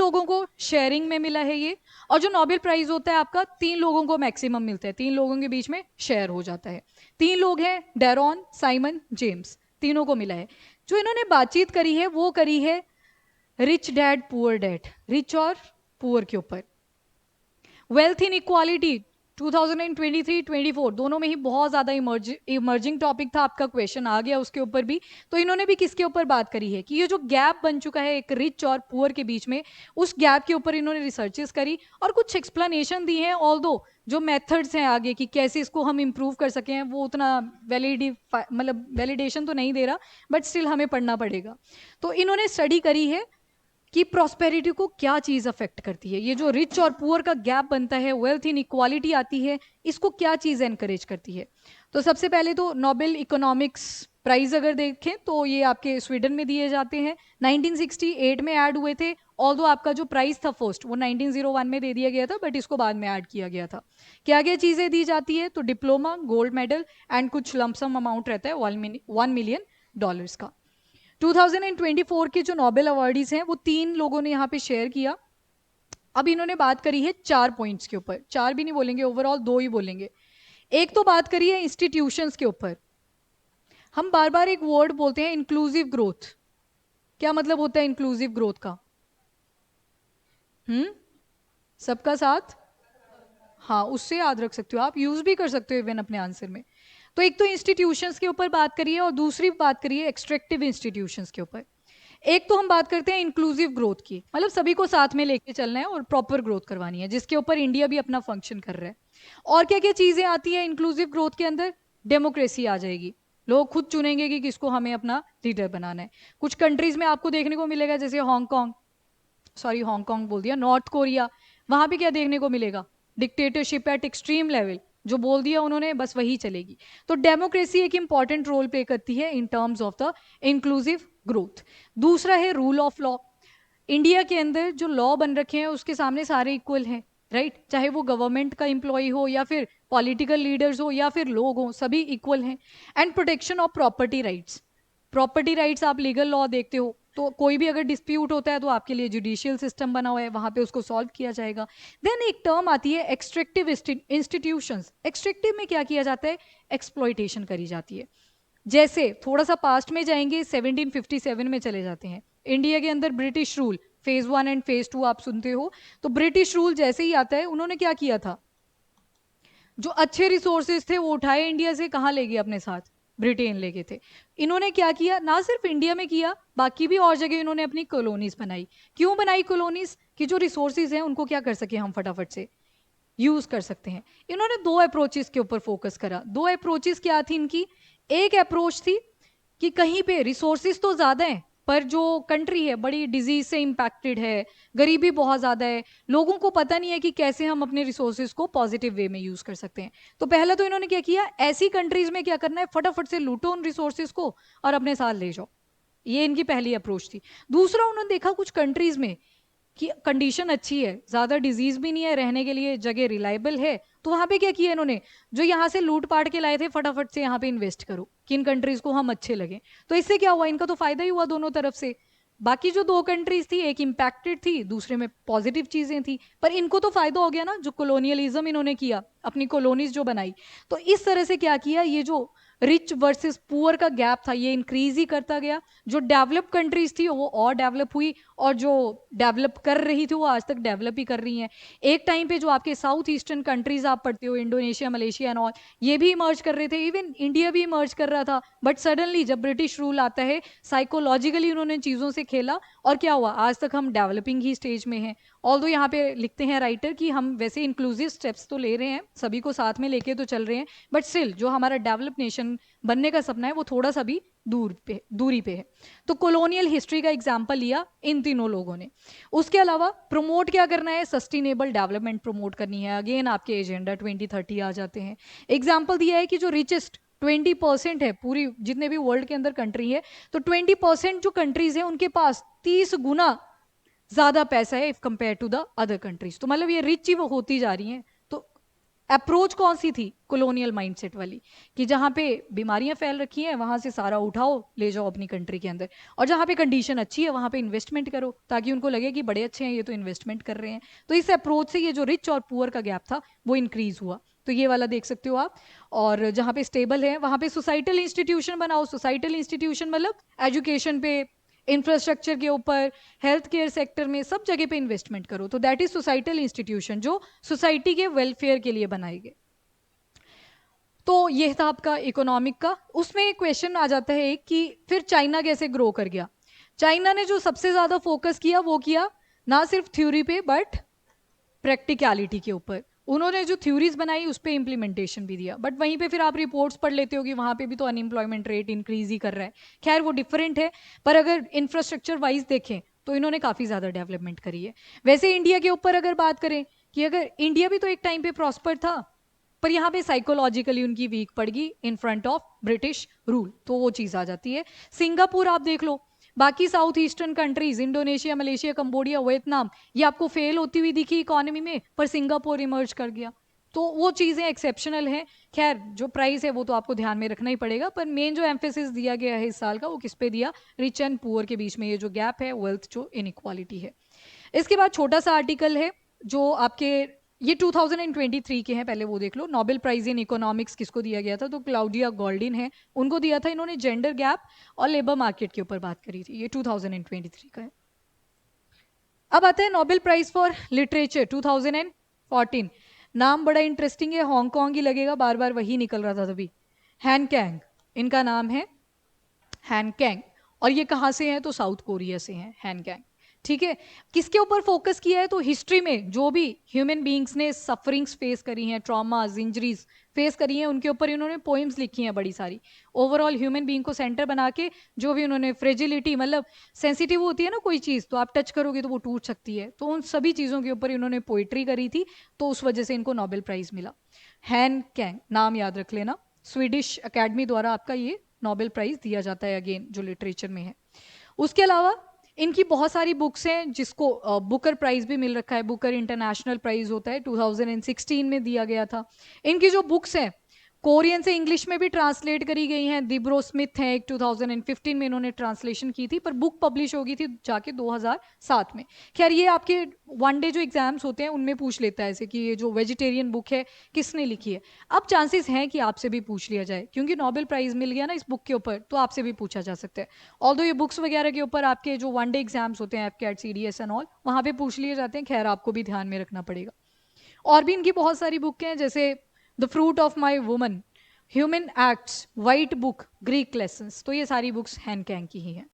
लोगों को शेयरिंग में मिला है ये, और जो नोबेल प्राइज होता है आपका 3 लोगों को मैक्सिमम मिलता है, 3 लोगों के बीच में शेयर हो जाता है। 3 लोग हैं, डेरॉन, साइमन, जेम्स, तीनों को मिला है। जो इन्होंने बातचीत करी है वो करी है rich dad poor dad, rich और पुअर के ऊपर। वेल्थ इन इक्वालिटी 2023-24 दोनों में ही बहुत ज्यादा इमर्जिंग टॉपिक था, आपका क्वेश्चन आ गया उसके ऊपर भी। तो इन्होंने भी किसके ऊपर बात करी है कि ये जो गैप बन चुका है एक रिच और पुअर के बीच में, उस गैप के ऊपर इन्होंने रिसर्चेस करी और कुछ एक्सप्लेनेशन दी हैं। ऑल्दो जो मेथड्स हैं आगे कि कैसे इसको हम इम्प्रूव कर सकें वो उतना वैलिडेशन तो नहीं दे रहा, बट स्टिल हमें पढ़ना पड़ेगा। तो इन्होंने स्टडी करी है कि प्रॉस्पेरिटी को क्या चीज अफेक्ट करती है, ये जो रिच और पुअर का गैप बनता है, वेल्थ इन इक्वालिटी आती है, इसको क्या चीज एनकरेज करती है। तो सबसे पहले तो नोबेल इकोनॉमिक्स प्राइज अगर देखें तो ये आपके स्वीडन में दिए जाते हैं, 1968 में ऐड हुए थे। ऑल्दो आपका जो प्राइज था फर्स्ट वो 1901 में दे दिया गया था, बट इसको बाद में ऐड किया गया था। क्या क्या चीजें दी जाती है, तो डिप्लोमा, गोल्ड मेडल एंड कुछ लमसम अमाउंट रहता है $1 million का। 2024 के जो नोबेल अवार्डीज हैं वो 3 लोगों ने यहाँ पे शेयर किया। अब इन्होंने बात करी है 4 पॉइंट्स के ऊपर, 4 भी नहीं बोलेंगे, ओवरऑल 2 ही बोलेंगे। एक तो बात करी है इंस्टीट्यूशंस के ऊपर। हम बार बार एक वर्ड बोलते हैं इंक्लूसिव ग्रोथ, क्या मतलब होता है इंक्लूसिव ग्रोथ का? सबका साथ, हाँ उससे याद रख सकते हो आप, यूज भी कर सकते हो इवन अपने आंसर में। तो एक तो इंस्टीट्यूशंस के ऊपर बात करिए और दूसरी बात करिए एक्सट्रैक्टिव इंस्टीट्यूशंस के ऊपर। एक तो हम बात करते हैं इंक्लूसिव ग्रोथ की, मतलब सभी को साथ में लेके चलना है और प्रॉपर ग्रोथ करवानी है, जिसके ऊपर इंडिया भी अपना फंक्शन कर रहा है। और क्या क्या चीजें आती है इंक्लूसिव ग्रोथ के अंदर? डेमोक्रेसी आ जाएगी, लोग खुद चुनेंगे कि किसको हमें अपना लीडर बनाना है। कुछ कंट्रीज में आपको देखने को मिलेगा, जैसे हांगकांग, सॉरी हांगकांग बोल दिया, नॉर्थ कोरिया, वहां पे क्या देखने को मिलेगा? डिक्टेटरशिप एट एक्सट्रीम लेवल, जो बोल दिया उन्होंने बस वही चलेगी। तो डेमोक्रेसी एक इंपॉर्टेंट रोल प्ले करती है in terms of the inclusive growth. दूसरा है रूल ऑफ लॉ। इंडिया के अंदर जो लॉ बन रखे हैं उसके सामने सारे इक्वल हैं, राइट? चाहे वो गवर्नमेंट का एम्प्लॉय हो या फिर पॉलिटिकल लीडर्स हो या फिर लोग हो, सभी इक्वल हैं। And protection of property rights, property rights आप लीगल लॉ देखते हो तो कोई भी अगर डिस्प्यूट होता है तो आपके लिए जुडिशियल सिस्टम बना हुआ है, वहां पे उसको सॉल्व किया जाएगा। देन एक टर्म आती है एक्सट्रैक्टिव इंस्टीट्यूशंस। एक्सट्रैक्टिव में क्या किया जाता है? एक्सप्लॉइटेशन करी जाती है। जैसे थोड़ा सा पास्ट में जाएंगे, 1757 में चले जाते हैं, इंडिया के अंदर British rule phase 1 and phase 2 आप सुनते हो। तो ब्रिटिश रूल जैसे ही आता है उन्होंने क्या किया था, जो अच्छे रिसोर्सेज थे वो उठाए इंडिया से, कहाँ ले गए अपने साथ? ब्रिटेन ले गए थे। इन्होंने क्या किया, ना सिर्फ इंडिया में किया, बाकी भी और जगह इन्होंने अपनी कॉलोनीज बनाई। क्यों बनाई कॉलोनीज? कि जो रिसोर्सेज हैं उनको क्या कर सके हम फटाफट से यूज कर सकते हैं। इन्होंने 2 अप्रोचेस के ऊपर फोकस करा। 2 अप्रोचेस क्या थी इनकी? एक अप्रोच थी कि कहीं पे रिसोर्सेज तो ज्यादा हैं पर जो कंट्री है बड़ी डिजीज से इम्पैक्टेड है, गरीबी बहुत ज्यादा है, लोगों को पता नहीं है कि कैसे हम अपने रिसोर्सेज को पॉजिटिव वे में यूज कर सकते हैं। तो पहला तो इन्होंने क्या किया, ऐसी कंट्रीज में क्या करना है, फटाफट से लूटो उन रिसोर्सेज को और अपने साथ ले जाओ। ये इनकी पहली अप्रोच थी। दूसरा, उन्होंने देखा कुछ कंट्रीज में कि कंडीशन अच्छी है, ज्यादा डिजीज भी नहीं है, रहने के लिए जगह रिलायबल है, तो वहां पे क्या किया इन्होंने, जो यहाँ से लूट पाट के लाए थे फटाफट से यहाँ पे इन्वेस्ट करो, किन कंट्रीज को हम अच्छे लगे। तो इससे क्या हुआ, इनका तो फायदा ही हुआ दोनों तरफ से। बाकी जो 2 कंट्रीज थी, एक इम्पैक्टेड थी, दूसरे में पॉजिटिव चीजें थी, पर इनको तो फायदा हो गया ना, जो कॉलोनियलिज्म इन्होंने किया, अपनी कॉलोनीज जो बनाई। तो इस तरह से क्या किया, ये जो रिच वर्सेस पुअर का गैप था ये इंक्रीज ही करता गया। जो डेवलप कंट्रीज थी वो और डेवलप हुई, और जो डेवलप कर रही थी वो आज तक डेवलप ही कर रही हैं। एक टाइम पे जो आपके साउथ ईस्टर्न कंट्रीज आप पढ़ते हो, इंडोनेशिया, मलेशिया एंड ऑल, ये भी इमर्ज कर रहे थे, इवन इंडिया भी इमर्ज कर रहा था। बट सडनली जब ब्रिटिश रूल आता है, साइकोलॉजिकली उन्होंने चीज़ों से खेला और क्या हुआ, आज तक हम डेवलपिंग ही स्टेज में हैं। ऑल्दो यहाँ पे लिखते हैं राइटर कि हम वैसे इंक्लूसिव स्टेप्स तो ले रहे हैं, सभी को साथ में लेके तो चल रहे हैं, बट स्टिल जो हमारा डेवलप नेशन बनने का सपना है वो थोड़ा सा भी दूरी पे है। तो कॉलोनियल हिस्ट्री का एग्जाम्पल लिया इन तीनों लोगों ने। उसके अलावा प्रमोट क्या करना है, सस्टेनेबल डेवलपमेंट प्रमोट करनी है। अगेन आपके एजेंडा 2030 आ जाते हैं। एग्जाम्पल दिया है कि जो रिचेस्ट 20% है पूरी जितने भी वर्ल्ड के अंदर कंट्री है, तो 20% जो कंट्रीज है उनके पास 30 गुना ज्यादा पैसा है if compare to the other countries. तो मतलब ये रिच ही वो होती जा रही हैं। तो अप्रोच कौन सी थी? कॉलोनियल माइंडसेट वाली, कि जहाँ पे बीमारियां फैल रखी हैं वहां से सारा उठाओ ले जाओ अपनी कंट्री के अंदर, और जहाँ पे कंडीशन अच्छी है वहां पे इन्वेस्टमेंट करो, ताकि उनको लगे कि बड़े अच्छे हैं ये तो इन्वेस्टमेंट कर रहे हैं। तो इस अप्रोच से ये जो रिच और पुअर का गैप था वो इंक्रीज हुआ। तो ये वाला देख सकते हो आप। और जहाँ पे स्टेबल है वहां पे सोसाइटल इंस्टीट्यूशन बनाओ। सोसाइटल इंस्टीट्यूशन मतलब एजुकेशन पे, इंफ्रास्ट्रक्चर के ऊपर, हेल्थ केयर सेक्टर में, सब जगह पे इन्वेस्टमेंट करो। तो दैट इज सोसाइटल इंस्टीट्यूशन, जो सोसाइटी के वेलफेयर के लिए बनाए गए। तो ये था आपका इकोनॉमिक का। उसमें एक क्वेश्चन आ जाता है कि फिर चाइना कैसे ग्रो कर गया। चाइना ने जो सबसे ज्यादा फोकस किया वो किया ना सिर्फ थ्योरी पे बट प्रैक्टिकलिटी के ऊपर। उन्होंने जो थ्योरीज बनाई उस पर इम्प्लीमेंटेशन भी दिया। बट वहीं पे फिर आप रिपोर्ट्स पढ़ लेते हो कि वहां पे भी तो अनएम्प्लॉयमेंट रेट इंक्रीज ही कर रहा है। खैर वो डिफरेंट है, पर अगर इंफ्रास्ट्रक्चर वाइज देखें तो इन्होंने काफी ज्यादा डेवलपमेंट करी है। वैसे इंडिया के ऊपर अगर बात करें कि अगर इंडिया भी तो एक टाइम पे प्रॉस्पर था, पर यहाँ पे साइकोलॉजिकली उनकी वीक पड़ गई in front of British rule, तो वो चीज आ जाती है। सिंगापुर आप देख लो, बाकी south eastern countries Indonesia, Malaysia, Cambodia, Vietnam, ये आपको फेल होती हुई दिखी इकोनॉमी में, पर सिंगापुर इमर्ज कर गया। तो वो चीज़ें एक्सेप्शनल हैं। खैर जो प्राइस है वो तो आपको ध्यान में रखना ही पड़ेगा, पर मेन जो एम्फेसिस दिया गया है इस साल का वो किस पे दिया? रिच एंड पुअर के बीच में ये जो गैप है, वेल्थ जो इनइक्वालिटी है। इसके बाद छोटा सा आर्टिकल है जो आपके ये 2023 के हैं, पहले वो देख लो। नोबेल प्राइज इन इकोनॉमिक्स किसको दिया गया था? तो क्लाउडिया गोल्डिन है, उनको दिया था। इन्होंने जेंडर गैप और लेबर मार्केट के ऊपर बात करी थी। ये 2023 का है। अब आता है नोबेल प्राइज फॉर लिटरेचर 2014। नाम बड़ा इंटरेस्टिंग है, हांगकांग ही लगेगा, बार बार वही निकल रहा था तभी। हैन कैंग इनका नाम है, हैन कैंग। और ये कहाँ से हैं? तो साउथ कोरिया से हैं हैन कैंग। ठीक है, किसके ऊपर फोकस किया है? तो हिस्ट्री में जो भी ह्यूमन बींग्स ने सफरिंग्स फेस करी हैं, ट्रॉमाज, इंजरीज फेस करी हैं, उनके ऊपर इन्होंने पोइम्स लिखी हैं बड़ी सारी। ओवरऑल ह्यूमन बींग को सेंटर बना के जो भी उन्होंने फ्रेजिलिटी, मतलब सेंसिटिव होती है ना कोई चीज़, तो आप टच करोगे तो वो टूट सकती है, तो उन सभी चीज़ों के ऊपर इन्होंने पोइट्री करी थी, तो उस वजह से इनको नोबेल प्राइज मिला। हैन कैंग नाम याद रख लेना। स्वीडिश अकेडमी द्वारा आपका ये नोबेल प्राइज दिया जाता है, अगेन जो लिटरेचर में है। उसके अलावा इनकी बहुत सारी बुक्स हैं जिसको बुकर प्राइज भी मिल रखा है। बुकर इंटरनेशनल प्राइज होता है, 2016 में दिया गया था। इनकी जो बुक्स हैं कोरियन से इंग्लिश में भी ट्रांसलेट करी गई हैं। दिब्रो स्मिथ है, एक 2015 में इन्होंने ट्रांसलेशन की थी, पर बुक पब्लिश होगी थी जाके 2007 में। खैर ये आपके वन डे जो एग्जाम्स होते हैं उनमें पूछ लेता है ऐसे कि ये जो वेजिटेरियन बुक है किसने लिखी है। अब चांसेस हैं कि आपसे भी पूछ लिया जाए, क्योंकि नोबेल प्राइज मिल गया ना इस बुक के ऊपर, तो आपसे भी पूछा जा सकता है। ऑल्दो ये बुक्स वगैरह के ऊपर आपके जो वन डे एग्जाम्स होते हैं, एफकेट, सीडीएस एंड ऑल, वहाँ पे पूछ लिए जाते हैं। खैर आपको भी ध्यान में रखना पड़ेगा। और भी इनकी बहुत सारी बुक हैं, जैसे the fruit of my woman, human acts, white book, Greek lessons, तो ये सारी बुक्स हैन कैंग की ही हैं।